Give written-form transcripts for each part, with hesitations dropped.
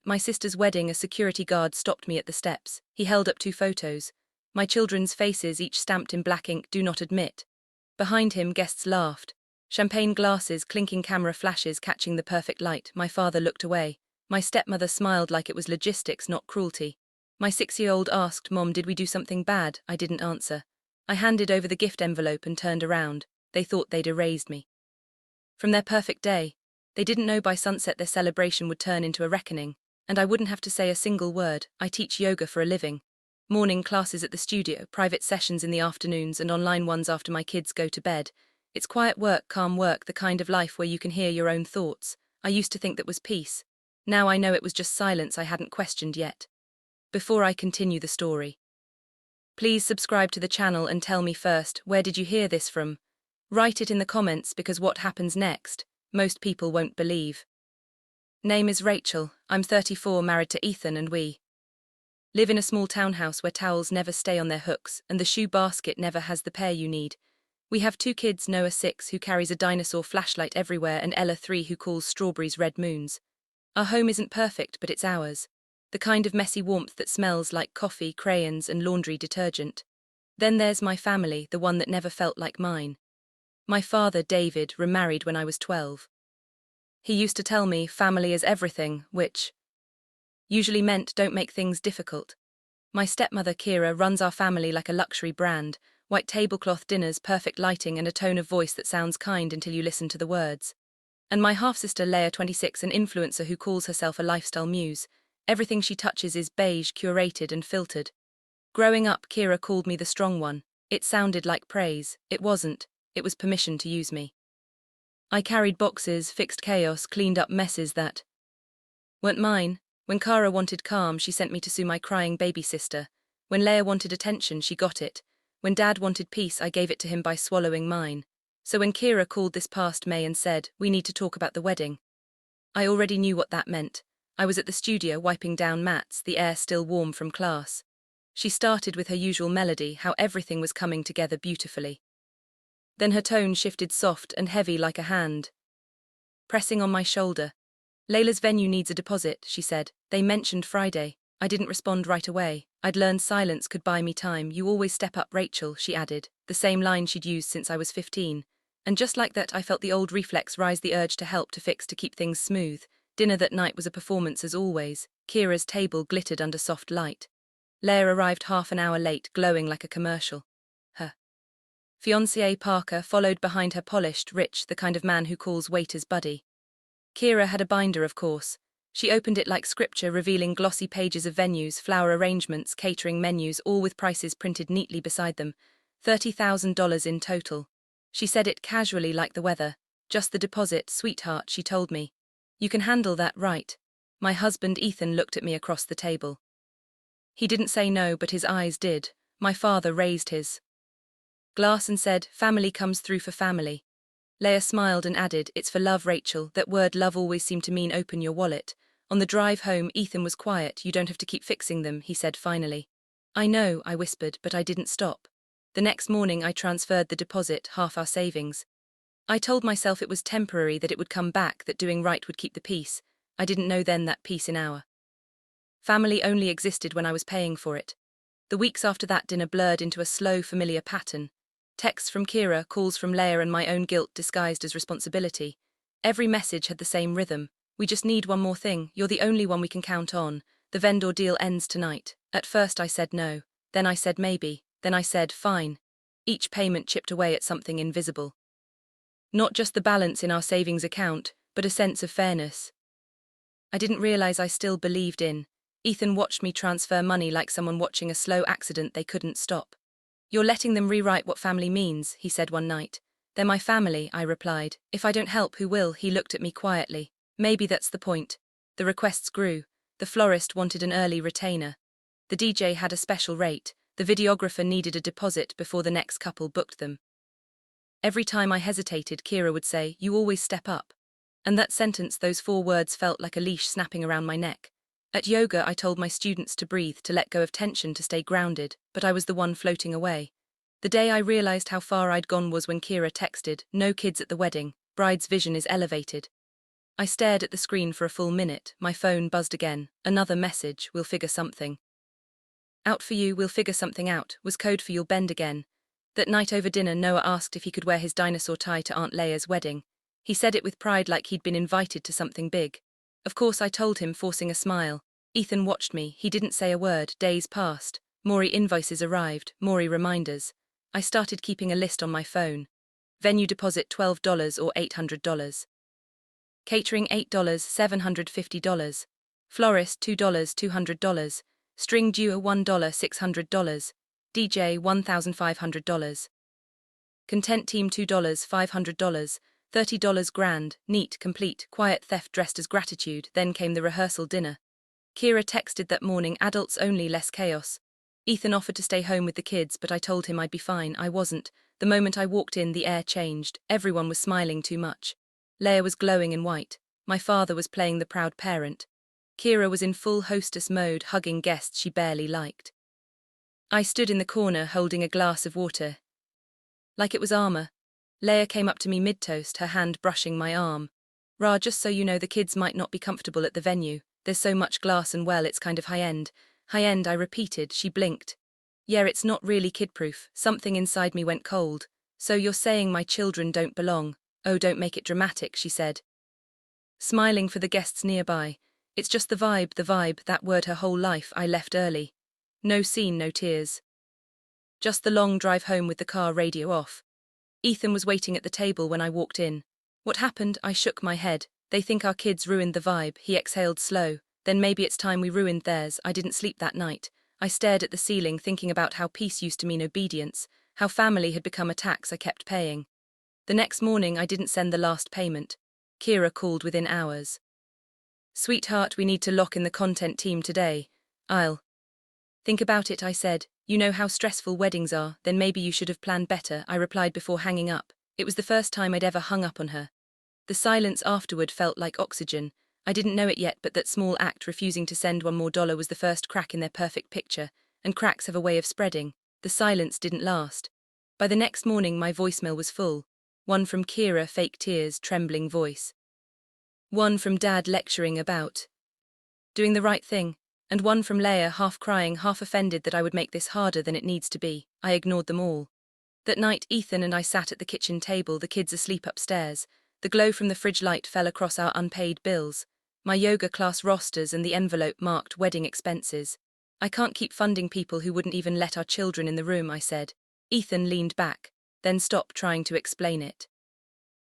my sister's wedding, a security guard stopped me at the steps. He held up 2 photos. My children's faces, each stamped in black ink, "Do not admit." Behind him, guests laughed. Champagne glasses, clinking camera flashes catching the perfect light. My father looked away. My stepmother smiled like it was logistics, not cruelty. My 6-year-old asked, "Mom, did we do something bad?" I didn't answer. I handed over the gift envelope and turned around. They thought they'd erased me from their perfect day. They didn't know by sunset their celebration would turn into a reckoning, and I wouldn't have to say a single word. I teach yoga for a living. Morning classes at the studio, private sessions in the afternoons, and online ones after my kids go to bed. It's quiet work, calm work, the kind of life where you can hear your own thoughts. I used to think that was peace. Now I know it was just silence I hadn't questioned yet. Before I continue the story, please subscribe to the channel and tell me first, where did you hear this from? Write it in the comments, because what happens next, most people won't believe. Name is Rachel. I'm 34, married to Ethan, and we live in a small townhouse where towels never stay on their hooks and the shoe basket never has the pair you need. We have 2 kids, Noah 6, who carries a dinosaur flashlight everywhere, and Ella 3, who calls strawberries red moons. Our home isn't perfect, but it's ours. The kind of messy warmth that smells like coffee, crayons, and laundry detergent. Then there's my family, the one that never felt like mine. My father, David, remarried when I was 12. He used to tell me family is everything, which usually meant don't make things difficult. My stepmother, Kira, runs our family like a luxury brand: white tablecloth dinners, perfect lighting, and a tone of voice that sounds kind until you listen to the words. And my half-sister, Leah, 26, an influencer who calls herself a lifestyle muse. Everything she touches is beige, curated, and filtered. Growing up, Kira called me the strong one. It sounded like praise. It wasn't. It was permission to use me. I carried boxes, fixed chaos, cleaned up messes that weren't mine. When Kara wanted calm, she sent me to sue my crying baby sister. When Leah wanted attention, she got it. When Dad wanted peace, I gave it to him by swallowing mine. So when Kira called this past May and said, "We need to talk about the wedding," I already knew what that meant. I was at the studio wiping down mats, the air still warm from class. She started with her usual melody, how everything was coming together beautifully. Then her tone shifted, soft and heavy like a hand pressing on my shoulder. "Layla's venue needs a deposit," she said. "They mentioned Friday." I didn't respond right away. I'd learned silence could buy me time. "You always step up, Rachel," she added, the same line she'd used since I was 15. And just like that, I felt the old reflex rise, the urge to help, to fix, to keep things smooth. Dinner that night was a performance as always. Kira's table glittered under soft light. Leah arrived half an hour late, glowing like a commercial. Her fiancé, Parker, followed behind her, polished, rich, the kind of man who calls waiters buddy. Kira had a binder, of course. She opened it like scripture, revealing glossy pages of venues, flower arrangements, catering menus, all with prices printed neatly beside them. $30,000 in total. She said it casually like the weather. "Just the deposit, sweetheart," she told me. "You can handle that, right?" My husband, Ethan, looked at me across the table. He didn't say no, but his eyes did. My father raised his glass and said, "Family comes through for family." Leah smiled and added, "It's for love, Rachel." That word love always seemed to mean open your wallet. On the drive home, Ethan was quiet. "You don't have to keep fixing them," he said finally. "I know," I whispered, but I didn't stop. The next morning I transferred the deposit, half our savings. I told myself it was temporary, that it would come back, that doing right would keep the peace. I didn't know then that peace in our family only existed when I was paying for it. The weeks after that dinner blurred into a slow, familiar pattern. Texts from Kira, calls from Leah, and my own guilt disguised as responsibility. Every message had the same rhythm. "We just need one more thing. You're the only one we can count on. The vendor deal ends tonight." At first I said no. Then I said maybe. Then I said fine. Each payment chipped away at something invisible. Not just the balance in our savings account, but a sense of fairness I didn't realize I still believed in. Ethan watched me transfer money like someone watching a slow accident they couldn't stop. "You're letting them rewrite what family means," he said one night. "They're my family," I replied. "If I don't help, who will?" He looked at me quietly. "Maybe that's the point." The requests grew. The florist wanted an early retainer. The DJ had a special rate. The videographer needed a deposit before the next couple booked them. Every time I hesitated, Kira would say, "You always step up." And that sentence, those 4 words, felt like a leash snapping around my neck. At yoga, I told my students to breathe, to let go of tension, to stay grounded, but I was the one floating away. The day I realized how far I'd gone was when Kira texted, "No kids at the wedding. Bride's vision is elevated." I stared at the screen for a full minute. My phone buzzed again. Another message, "We'll figure something out for you, we'll figure something out," was code for "You'll bend again." That night over dinner, Noah asked if he could wear his dinosaur tie to Aunt Leia's wedding. He said it with pride, like he'd been invited to something big. Of course I told him, forcing a smile. Ethan watched me. He didn't say a word. Days passed. Maury invoices arrived, Maury reminders. I started keeping a list on my phone. Venue deposit $12 or $800. Catering $8, $750. Florist $2, $200. String due $1, $600. DJ $1,500. Content team $2, $500. $30 grand, neat, complete, quiet theft dressed as gratitude. Then came the rehearsal dinner. Kira texted that morning, adults only, less chaos. Ethan offered to stay home with the kids, but I told him I'd be fine. I wasn't. The moment I walked in, the air changed. Everyone was smiling too much. Leia was glowing in white. My father was playing the proud parent. Kira was in full hostess mode, hugging guests she barely liked. I stood in the corner holding a glass of water. Like it was armor. Leia came up to me mid-toast, her hand brushing my arm. "Ra, just so you know, the kids might not be comfortable at the venue. There's so much glass and, well, it's kind of high-end." "High-end," I repeated. She blinked. "Yeah, it's not really kid-proof." Something inside me went cold. "So you're saying my children don't belong?" "Oh, don't make it dramatic," she said, smiling for the guests nearby. "It's just the vibe, that word her whole life." I left early. No scene, no tears. Just the long drive home with the car radio off. Ethan was waiting at the table when I walked in. "What happened?" I shook my head. "They think our kids ruined the vibe." He exhaled slow. "Then maybe it's time we ruined theirs." I didn't sleep that night. I stared at the ceiling, thinking about how peace used to mean obedience, how family had become a tax I kept paying. The next morning I didn't send the last payment. Kira called within hours. "Sweetheart, we need to lock in the content team today." "I'll think about it," I said. "You know how stressful weddings are." "Then maybe you should have planned better," I replied before hanging up. It was the first time I'd ever hung up on her. The silence afterward felt like oxygen. I didn't know it yet, but that small act, refusing to send $1 more, was the first crack in their perfect picture, and cracks have a way of spreading. The silence didn't last. By the next morning my voicemail was full. One from Kira, fake tears, trembling voice. One from Dad lecturing about doing the right thing. And one from Leia, half crying, half offended that I would make this harder than it needs to be. I ignored them all. That night Ethan and I sat at the kitchen table, the kids asleep upstairs. The glow from the fridge light fell across our unpaid bills, my yoga class rosters, and the envelope marked wedding expenses. "I can't keep funding people who wouldn't even let our children in the room," I said. Ethan leaned back, then stopped trying to explain it.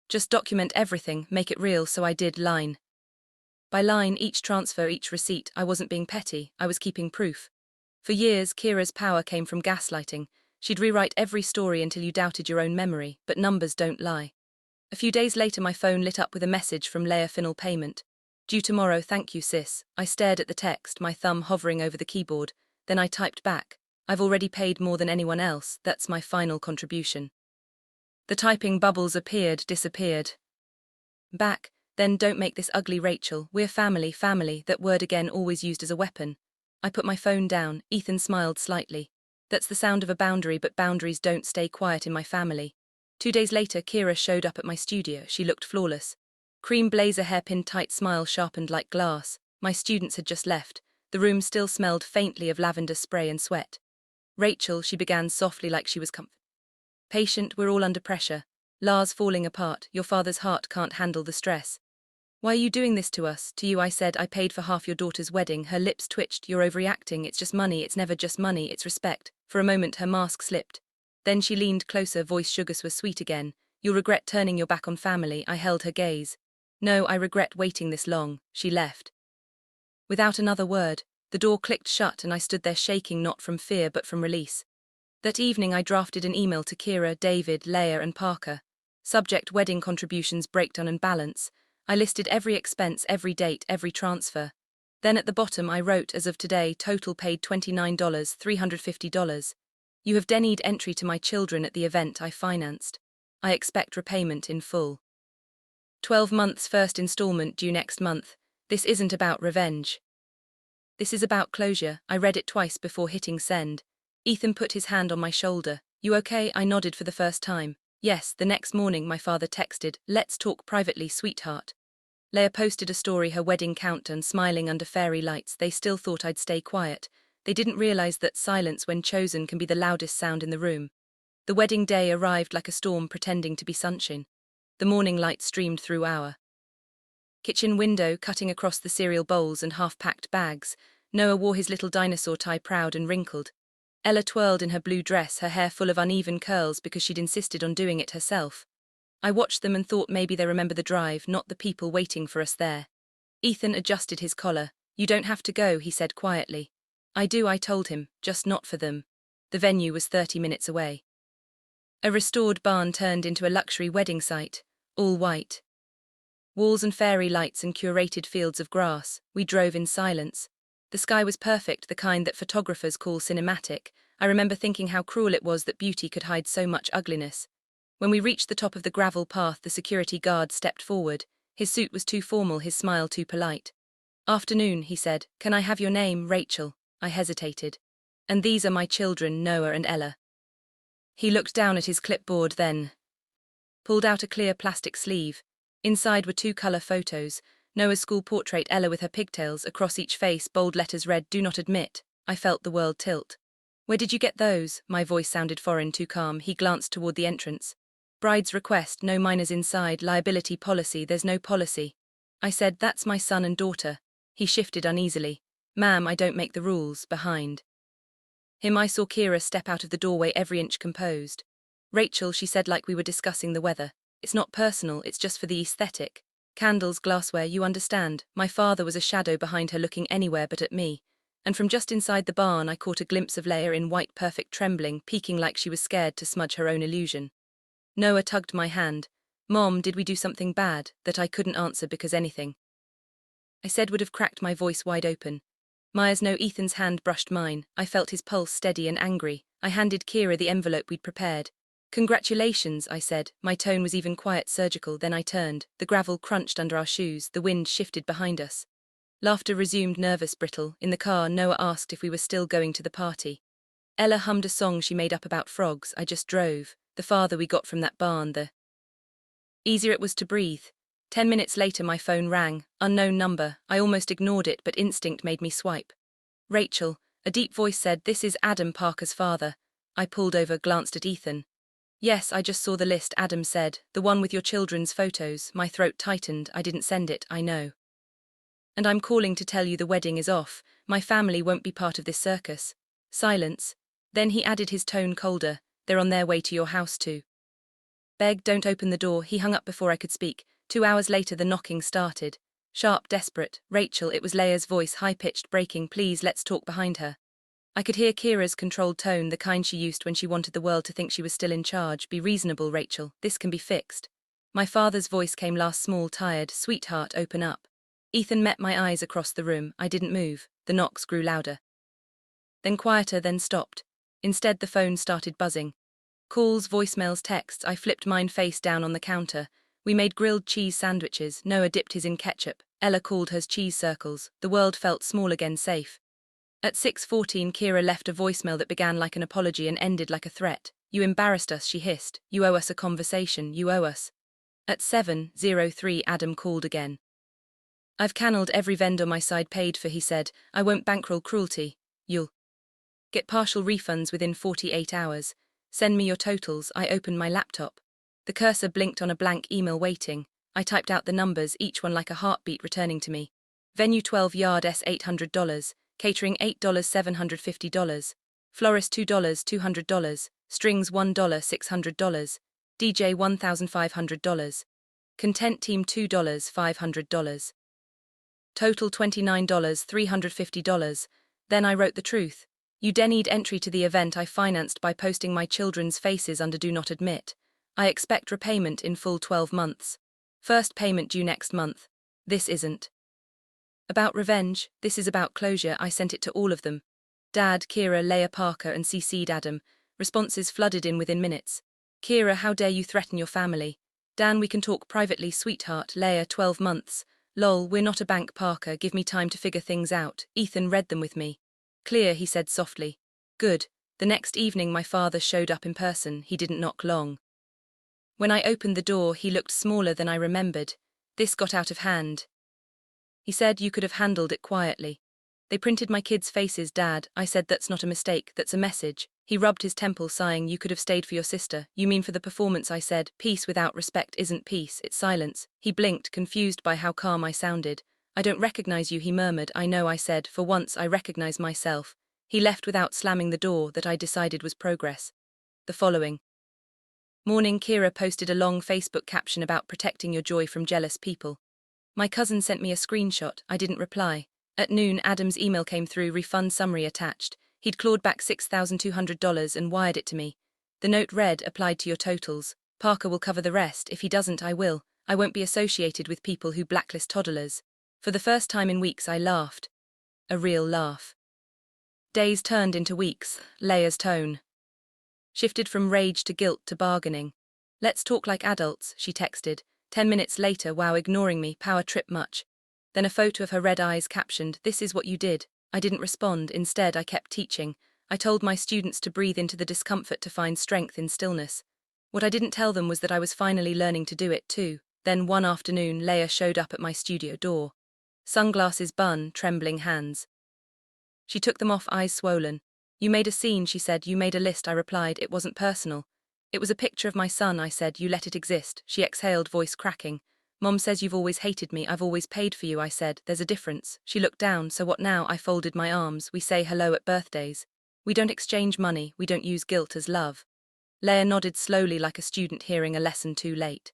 "Just document everything, make it real." So I did, line by line, each transfer, each receipt. I wasn't being petty, I was keeping proof. For years, Kira's power came from gaslighting. She'd rewrite every story until you doubted your own memory, but numbers don't lie. A few days later my phone lit up with a message from Leia: "Final payment. Due tomorrow, thank you, sis." I stared at the text, my thumb hovering over the keyboard. Then I typed back, "I've already paid more than anyone else, that's my final contribution." The typing bubbles appeared, disappeared. Back. Then, "Don't make this ugly, Rachel. We're family, family." That word again, always used as a weapon. I put my phone down. Ethan smiled slightly. "That's the sound of a boundary, but boundaries don't stay quiet in my family." 2 days later, Kira showed up at my studio. She looked flawless. Cream blazer, hairpin tight, smile sharpened like glass. My students had just left. The room still smelled faintly of lavender spray and sweat. "Rachel," she began softly, like she was patient, "we're all under pressure. Lars falling apart. Your father's heart can't handle the stress." "Why are you doing this to us?" "To you," I said. "I paid for half your daughter's wedding." Her lips twitched. "You're overreacting. It's just money." "It's never just money, it's respect." For a moment her mask slipped. Then she leaned closer, voice sugar was sweet again. "You'll regret turning your back on family." I held her gaze. "No, I regret waiting this long." She left without another word. The door clicked shut and I stood there shaking, not from fear but from release. That evening I drafted an email to Kira, David, Leia and Parker. Subject: wedding contributions, breakdown and balance. I listed every expense, every date, every transfer. Then at the bottom I wrote, "As of today, total paid $29, $350. You have denied entry to my children at the event I financed. I expect repayment in full. 12 months, first installment due next month. This isn't about revenge. This is about closure." I read it twice before hitting send. Ethan put his hand on my shoulder. "You okay?" I nodded for the first time. "Yes." The next morning my father texted, "Let's talk privately, sweetheart." Leah posted a story, her wedding countdown, smiling under fairy lights. They still thought I'd stay quiet. They didn't realize that silence, when chosen, can be the loudest sound in the room. The wedding day arrived like a storm pretending to be sunshine. The morning light streamed through our kitchen window, cutting across the cereal bowls and half-packed bags. Noah wore his little dinosaur tie, proud and wrinkled. Ella twirled in her blue dress, her hair full of uneven curls because she'd insisted on doing it herself. I watched them and thought maybe they remember the drive, not the people waiting for us there. Ethan adjusted his collar. "You don't have to go," he said quietly. "I do," I told him, "just not for them." The venue was 30 minutes away. A restored barn turned into a luxury wedding site, all white walls and fairy lights and curated fields of grass. We drove in silence. The sky was perfect, the kind that photographers call cinematic. I remember thinking how cruel it was that beauty could hide so much ugliness. When we reached the top of the gravel path, the security guard stepped forward. His suit was too formal, his smile too polite. "Afternoon," he said. "Can I have your name?" "Rachel." I hesitated. "And these are my children, Noah and Ella." He looked down at his clipboard, then pulled out a clear plastic sleeve. Inside were 2 color photos, Noah's school portrait, Ella with her pigtails, across each face bold letters read, "Do not admit." I felt the world tilt. "Where did you get those?" My voice sounded foreign, too calm. He glanced toward the entrance. "Bride's request, no minors inside, liability policy." "There's no policy." I said, "That's my son and daughter." He shifted uneasily. "Ma'am, I don't make the rules." Behind him I saw Kira step out of the doorway, every inch composed. "Rachel," she said like we were discussing the weather. "It's not personal, it's just for the aesthetic. Candles, glassware, you understand." My father was a shadow behind her, looking anywhere but at me. And from just inside the barn I caught a glimpse of Leah in white, perfect, trembling, peeking like she was scared to smudge her own illusion. Noah tugged my hand. "Mom, did we do something bad?" That I couldn't answer because anything I said would have cracked my voice wide open. Myers, no. Ethan's hand brushed mine. I felt his pulse steady and angry. I handed Kira the envelope we'd prepared. "Congratulations," I said. My tone was even quiet, surgical. Then I turned. The gravel crunched under our shoes. The wind shifted behind us. Laughter resumed, nervous, brittle. In the car, Noah asked if we were still going to the party. Ella hummed a song she made up about frogs. I just drove. The farther we got from that barn, the easier it was to breathe. 10 minutes later my phone rang. Unknown number. I almost ignored it, but instinct made me swipe. "Rachel," a deep voice said. "This is Adam Parker's father." I pulled over, glanced at Ethan. "Yes, I just saw the list," Adam said. "The one with your children's photos." My throat tightened. "I didn't send it, I know. And I'm calling to tell you the wedding is off. My family won't be part of this circus." Silence. Then he added, his tone colder. "They're on their way to your house too." "Beg, don't open the door." He hung up before I could speak. 2 hours later the knocking started. Sharp, desperate. "Rachel," it was Leah's voice, high-pitched, breaking. "Please, let's talk." Behind her I could hear Kira's controlled tone, the kind she used when she wanted the world to think she was still in charge. "Be reasonable, Rachel. This can be fixed." My father's voice came last, small, tired. "Sweetheart, open up." Ethan met my eyes across the room. I didn't move. The knocks grew louder, then quieter, then stopped. Instead, the phone started buzzing. Calls, voicemails, texts. I flipped mine face down on the counter. We made grilled cheese sandwiches. Noah dipped his in ketchup. Ella called hers cheese circles. The world felt small again, safe. At 6:14, Kira left a voicemail that began like an apology and ended like a threat. "You embarrassed us," she hissed. "You owe us a conversation. You owe us." At 7:03, Adam called again. "I've canned every vendor my side paid for," he said. "I won't bankroll cruelty. You'll get partial refunds within 48 hours. Send me your totals." I opened my laptop. The cursor blinked on a blank email waiting. I typed out the numbers, each one like a heartbeat returning to me. Venue 12 yard S $800. Catering $8 $750. Florist $2 $200. Strings $1 $600. DJ $1,500. Content team $2 $500. Total $29 $350. Then I wrote the truth. "You need entry to the event I financed by posting my children's faces under Do Not Admit. I expect repayment in full 12 months. First payment due next month." This isn't about revenge, this is about closure. I sent it to all of them. Dad, Kira, Leah, Parker, and CC'd Adam. Responses flooded in within minutes. "Kira, how dare you threaten your family?" "Dan, we can talk privately, sweetheart." Leah, 12 months. "Lol, we're not a bank." Parker, "Give me time to figure things out." Ethan read them with me. "Clear," he said softly. "Good." The next evening my father showed up in person. He didn't knock long. When I opened the door, he looked smaller than I remembered. This got out of hand. He said you could have handled it quietly. They printed my kids' faces, Dad. I said that's not a mistake, that's a message. He rubbed his temple, sighing. You could have stayed for your sister. You mean for the performance? I said. Peace without respect isn't peace, it's silence. He blinked, confused by how calm I sounded. I don't recognize you, he murmured. I know, I said. For once I recognize myself. He left without slamming the door that I decided was progress. The following morning, Kira posted a long Facebook caption about protecting your joy from jealous people. My cousin sent me a screenshot. I didn't reply. At noon, Adam's email came through, refund summary attached. He'd clawed back $6,200 and wired it to me. The note read, applied to your totals. Parker will cover the rest. If he doesn't, I will. I won't be associated with people who blacklist toddlers. For the first time in weeks, I laughed. A real laugh. Days turned into weeks. Leia's tone shifted from rage to guilt to bargaining. Let's talk like adults, she texted. 10 minutes later, wow, ignoring me, power trip much. Then a photo of her red eyes captioned, this is what you did. I didn't respond. Instead, I kept teaching. I told my students to breathe into the discomfort, to find strength in stillness. What I didn't tell them was that I was finally learning to do it too. Then one afternoon, Leia showed up at my studio door. Sunglasses, bun, trembling hands. She took them off, eyes swollen. You made a scene, she said. You made a list, I replied. It wasn't personal. It was a picture of my son, I said. You let it exist. She exhaled, voice cracking. Mom says you've always hated me. I've always paid for you, I said. There's a difference. She looked down. So what now? I folded my arms. We say hello at birthdays. We don't exchange money. We don't use guilt as love. Leia nodded slowly, like a student hearing a lesson too late.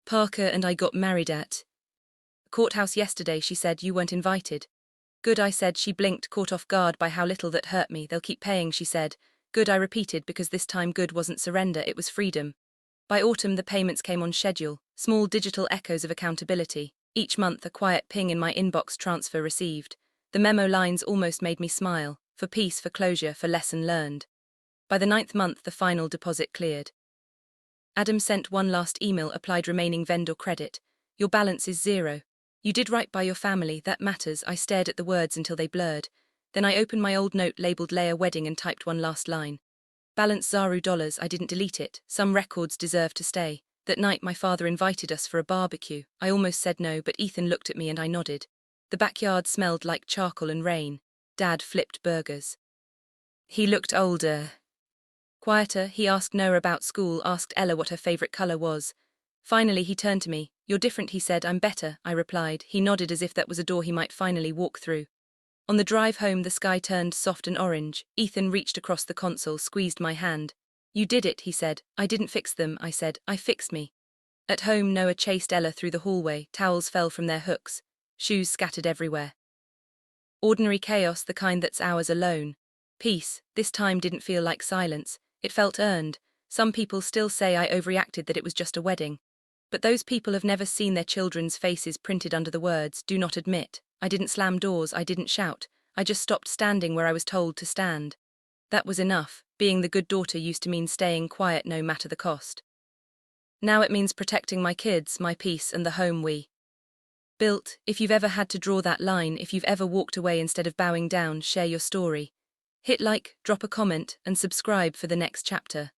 Parker and I got married at courthouse yesterday, she said. You weren't invited. Good, I said. She blinked, caught off guard by how little that hurt me. They'll keep paying, she said. Good, I repeated, because this time good wasn't surrender, it was freedom. By autumn, the payments came on schedule, small digital echoes of accountability. Each month, a quiet ping in my inbox, transfer received. The memo lines almost made me smile. For peace, for closure, for lesson learned. By the 9th month, the final deposit cleared. Adam sent one last email, applied remaining vendor credit. Your balance is zero. You did right by your family, that matters. I stared at the words until they blurred. Then I opened my old note labeled Leia Wedding and typed one last line. Balance Zaru dollars. I didn't delete it. Some records deserve to stay. That night my father invited us for a barbecue. I almost said no, but Ethan looked at me and I nodded. The backyard smelled like charcoal and rain. Dad flipped burgers. He looked older. Quieter. He asked Noah about school, asked Ella what her favorite color was. Finally he turned to me. You're different, he said. I'm better, I replied. He nodded as if that was a door he might finally walk through. On the drive home, the sky turned soft and orange. Ethan reached across the console, squeezed my hand. You did it, he said. I didn't fix them, I said. I fixed me. At home, Noah chased Ella through the hallway. Towels fell from their hooks. Shoes scattered everywhere. Ordinary chaos, the kind that's ours alone. Peace, this time didn't feel like silence. It felt earned. Some people still say I overreacted, that it was just a wedding. But those people have never seen their children's faces printed under the words, do not admit. I didn't slam doors, I didn't shout. I just stopped standing where I was told to stand. That was enough. Being the good daughter used to mean staying quiet no matter the cost. Now it means protecting my kids, my peace, and the home we built. If you've ever had to draw that line, if you've ever walked away instead of bowing down, share your story. Hit like, drop a comment, and subscribe for the next chapter.